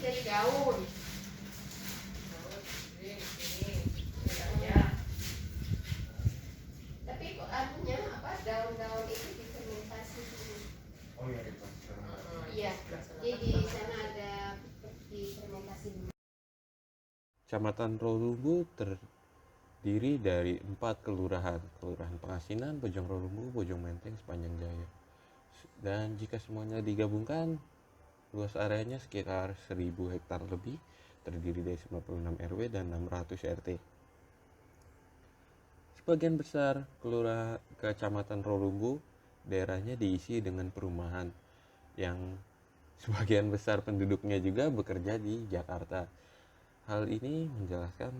dari daun. Tapi kok anunya apa daun-daun itu difermentasi dulu. Oh iya, diproses. Iya, jadi di sana ada difermentasi dulu. Kecamatan Rolumbu terdiri dari 4 kelurahan: Kelurahan Pengasinan, Bojong Rolumbu, Bojong Menteng, Sepanjang Jaya. Dan jika semuanya digabungkan, luas areanya sekitar 1000 hektar lebih, terdiri dari 96 RW dan 600 RT. Sebagian besar Kecamatan Rolumbu daerahnya diisi dengan perumahan yang sebagian besar penduduknya juga bekerja di Jakarta. Hal ini menjelaskan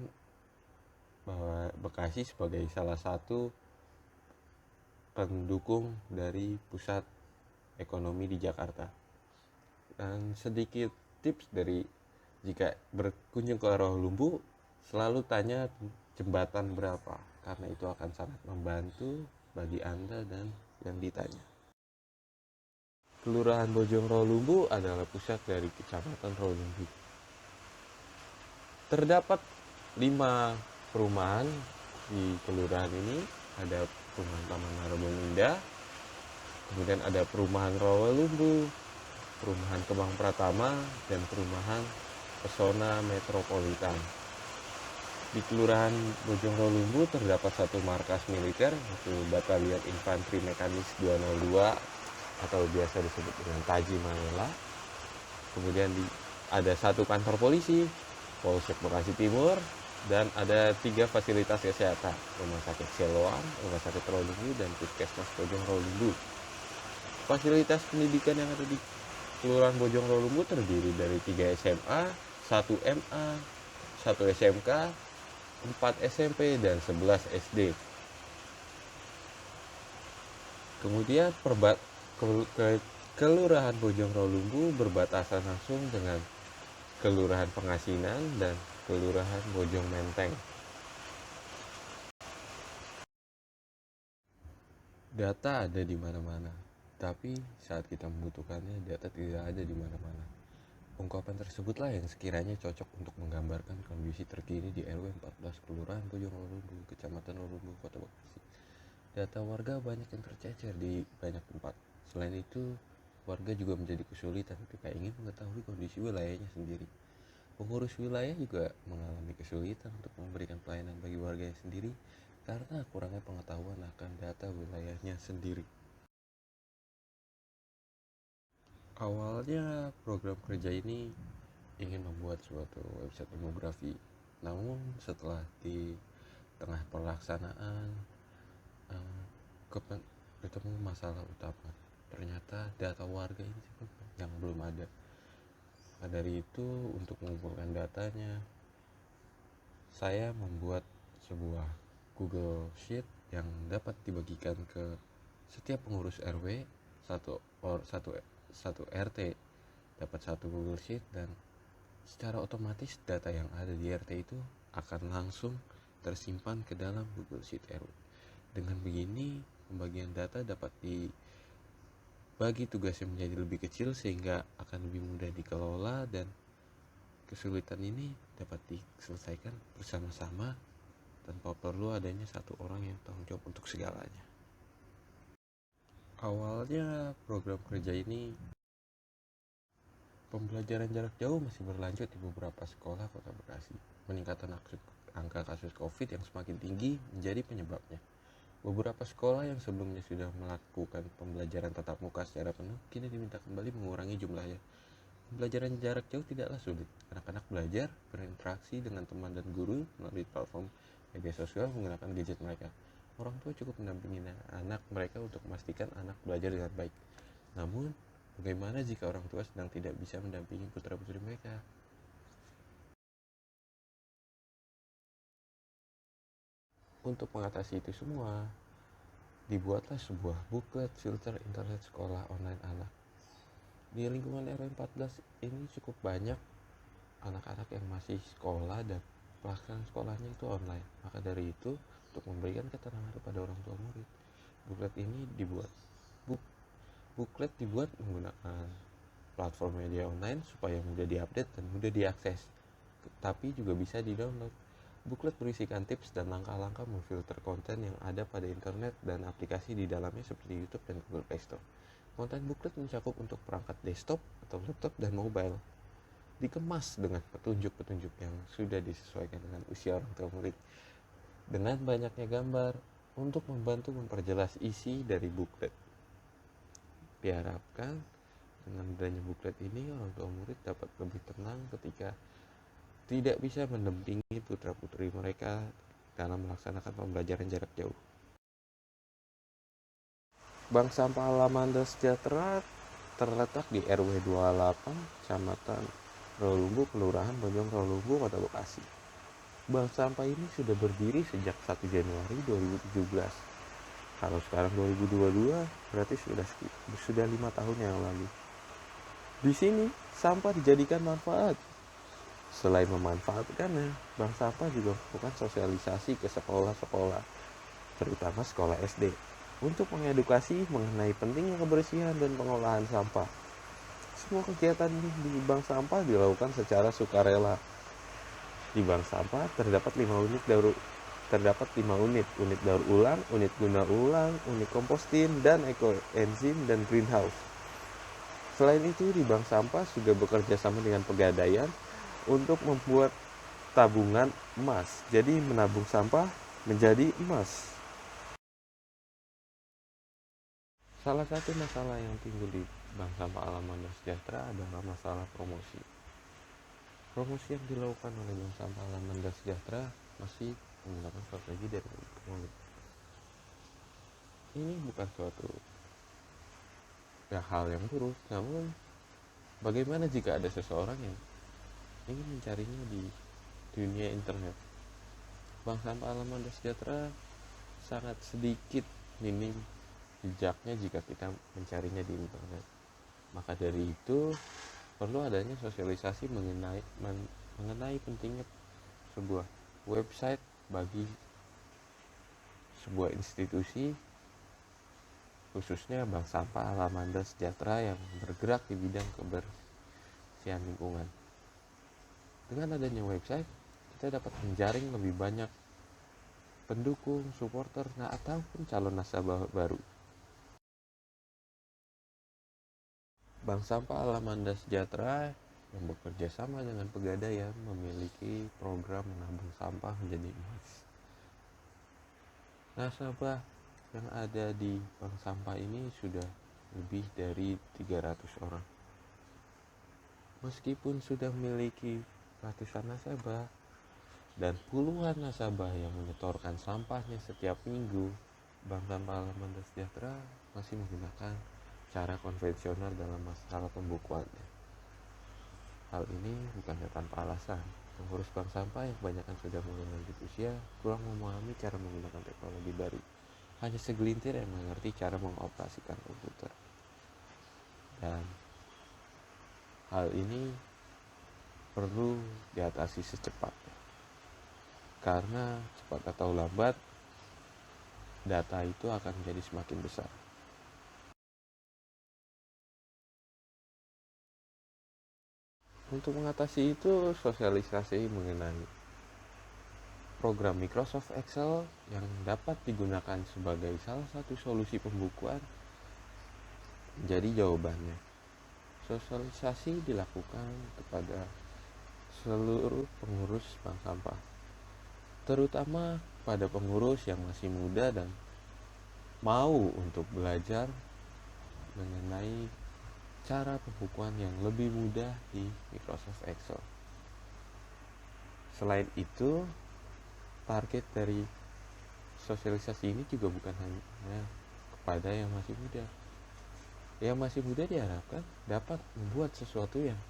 bahwa Bekasi sebagai salah satu pendukung dari pusat ekonomi di Jakarta. Dan sedikit tips dari jika berkunjung ke Rolumbu, selalu tanya jembatan berapa, karena itu akan sangat membantu bagi Anda dan yang ditanya. Kelurahan Bojong Rolumbu adalah pusat dari Kecamatan Rolumbu. Terdapat 5 perumahan di kelurahan ini. Ada perumahan Taman Marabun Indah, kemudian ada perumahan Rawalumbu, perumahan Kemang Pratama, dan perumahan Pesona Metropolitan. Di Kelurahan Bojong Rolumbu terdapat satu markas militer, yaitu Batalion Infanteri Mekanis 202 atau biasa disebut dengan Taji Manela. Kemudian ada satu kantor polisi, Polsek Bekasi Timur, dan ada 3 fasilitas kesehatan: Rumah Sakit Siloam, Rumah Sakit Rolumbu, dan Puskesmas Bojong Rolumbu. Fasilitas pendidikan yang ada di Kelurahan Bojong Rolumbu terdiri dari 3 SMA, 1 MA, 1 SMK, 4 SMP, dan 11 SD. Kemudian Kelurahan Bojong Rolumbu berbatasan langsung dengan Kelurahan Pengasinan dan Kelurahan Bojong Menteng. Data ada di mana-mana, tapi saat kita membutuhkannya, data tidak ada di mana-mana. Ungkapan tersebutlah yang sekiranya cocok untuk menggambarkan kondisi terkini di RW 14 Kelurahan Bojong Rolumbu, Kecamatan Rolumbu, Kota Bekasi. Data warga banyak yang tercecer di banyak tempat. Selain itu, warga juga menjadi kesulitan ketika ingin mengetahui kondisi wilayahnya sendiri. Pengurus wilayah juga mengalami kesulitan untuk memberikan pelayanan bagi warganya sendiri karena kurangnya pengetahuan akan data wilayahnya sendiri. Awalnya program kerja ini ingin membuat suatu website demografi, namun setelah di tengah pelaksanaan ketemu masalah utama. Ternyata data warga ini yang belum ada. Dari itu, untuk mengumpulkan datanya, saya membuat sebuah Google Sheet yang dapat dibagikan ke setiap pengurus RW, satu RT dapat satu Google Sheet, dan secara otomatis data yang ada di RT itu akan langsung tersimpan ke dalam Google Sheet RW. Dengan begini, pembagian data dapat dibagi tugasnya menjadi lebih kecil sehingga akan lebih mudah dikelola, dan kesulitan ini dapat diselesaikan bersama-sama tanpa perlu adanya satu orang yang tanggung jawab untuk segalanya. Awalnya program kerja ini, pembelajaran jarak jauh masih berlanjut di beberapa sekolah Kota Bekasi. Peningkatan angka kasus COVID yang semakin tinggi menjadi penyebabnya. Beberapa sekolah yang sebelumnya sudah melakukan pembelajaran tatap muka secara penuh kini diminta kembali mengurangi jumlahnya. Pembelajaran jarak jauh tidaklah sulit. Anak-anak belajar berinteraksi dengan teman dan guru melalui platform media sosial menggunakan gadget mereka. Orang tua cukup mendampingi anak mereka untuk memastikan anak belajar dengan baik. Namun, bagaimana jika orang tua sedang tidak bisa mendampingi putra-putri mereka? Untuk mengatasi itu semua, dibuatlah sebuah buklet filter internet sekolah online anak. Di lingkungan RW 14 ini cukup banyak anak-anak yang masih sekolah dan pelaksanaan sekolahnya itu online. Maka dari itu, untuk memberikan keterangan kepada orang tua murid, buklet ini dibuat. Buklet dibuat menggunakan platform media online supaya mudah diupdate dan mudah diakses, tapi juga bisa di-download. Buklet berisikan tips dan langkah-langkah memfilter konten yang ada pada internet dan aplikasi di dalamnya seperti YouTube dan Google Play Store. Konten buklet mencakup untuk perangkat desktop atau laptop dan mobile. Dikemas dengan petunjuk-petunjuk yang sudah disesuaikan dengan usia orang tua murid. Dengan banyaknya gambar untuk membantu memperjelas isi dari buklet. Diharapkan dengan adanya buklet ini orang tua murid dapat lebih tenang ketika tidak bisa mendampingi putra-putri mereka dalam melaksanakan pembelajaran jarak jauh. Bank Sampah Alamanda Sejahtera terletak di RW 28, Kecamatan Rawalumbu, Kelurahan Bojong Rawalumbu, Kota Bekasi. Bank sampah ini sudah berdiri sejak 1 Januari 2017. Kalau sekarang 2022, berarti sudah 5 tahun yang lalu. Di sini, sampah dijadikan manfaat. Selain memanfaatkannya, bank sampah juga melakukan sosialisasi ke sekolah-sekolah, terutama sekolah SD, untuk mengedukasi mengenai pentingnya kebersihan dan pengolahan sampah. Semua kegiatan di bank sampah dilakukan secara sukarela. Di bank sampah terdapat 5 unit daur ulang, unit guna ulang, unit kompostin, dan ekoenzim dan greenhouse. Selain itu, di bank sampah juga bekerja sama dengan Pegadaian untuk membuat tabungan emas. Jadi menabung sampah menjadi emas. Salah satu masalah yang timbul di Bank Sampah Alamanda Sejahtera adalah masalah promosi. Promosi yang dilakukan oleh Bank Sampah Alamanda Sejahtera masih menggunakan strategi dari mulut. Ini bukan suatu hal yang buruk, namun bagaimana jika ada seseorang yang ingin mencarinya di dunia internet? Bank Sampah Alamanda Sejahtera sangat sedikit minim jejaknya jika kita mencarinya di internet. Maka dari itu perlu adanya sosialisasi mengenai pentingnya sebuah website bagi sebuah institusi, khususnya Bank Sampah Alamanda Sejahtera yang bergerak di bidang kebersihan lingkungan. Dengan adanya website, kita dapat menjaring lebih banyak pendukung, supporter, ataupun calon nasabah baru. Bank Sampah Alamanda Sejahtera yang bekerja sama dengan Pegadaian memiliki program menabung sampah menjadi emas. Nasabah yang ada di bank sampah ini sudah lebih dari 300 orang. Meskipun sudah memiliki ratusan nasabah dan puluhan nasabah yang menyetorkan sampahnya setiap minggu, Bank Sampah Alamanda Sejahtera masih menggunakan cara konvensional dalam masalah pembukuannya. Hal ini bukannya tanpa alasan. Pengurus bank sampah yang kebanyakan sudah mulai lanjut usia kurang memahami cara menggunakan teknologi baru. Hanya segelintir yang mengerti cara mengoperasikan komputer. Dan hal ini perlu diatasi secepatnya. Karena cepat atau lambat data itu akan menjadi semakin besar. Untuk mengatasi itu, sosialisasi mengenai program Microsoft Excel yang dapat digunakan sebagai salah satu solusi pembukuan menjadi jawabannya. Sosialisasi dilakukan kepada seluruh pengurus bank sampah, terutama pada pengurus yang masih muda dan mau untuk belajar mengenai cara pembukuan yang lebih mudah di Microsoft Excel. Selain itu, target dari sosialisasi ini juga bukan hanya kepada yang masih muda. Yang masih muda diharapkan dapat membuat sesuatu yang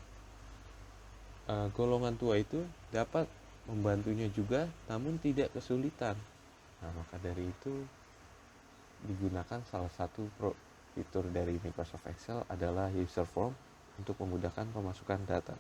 golongan tua itu dapat membantunya juga, namun tidak kesulitan. Nah, maka dari itu digunakan salah satu fitur dari Microsoft Excel adalah user form untuk memudahkan pemasukan data.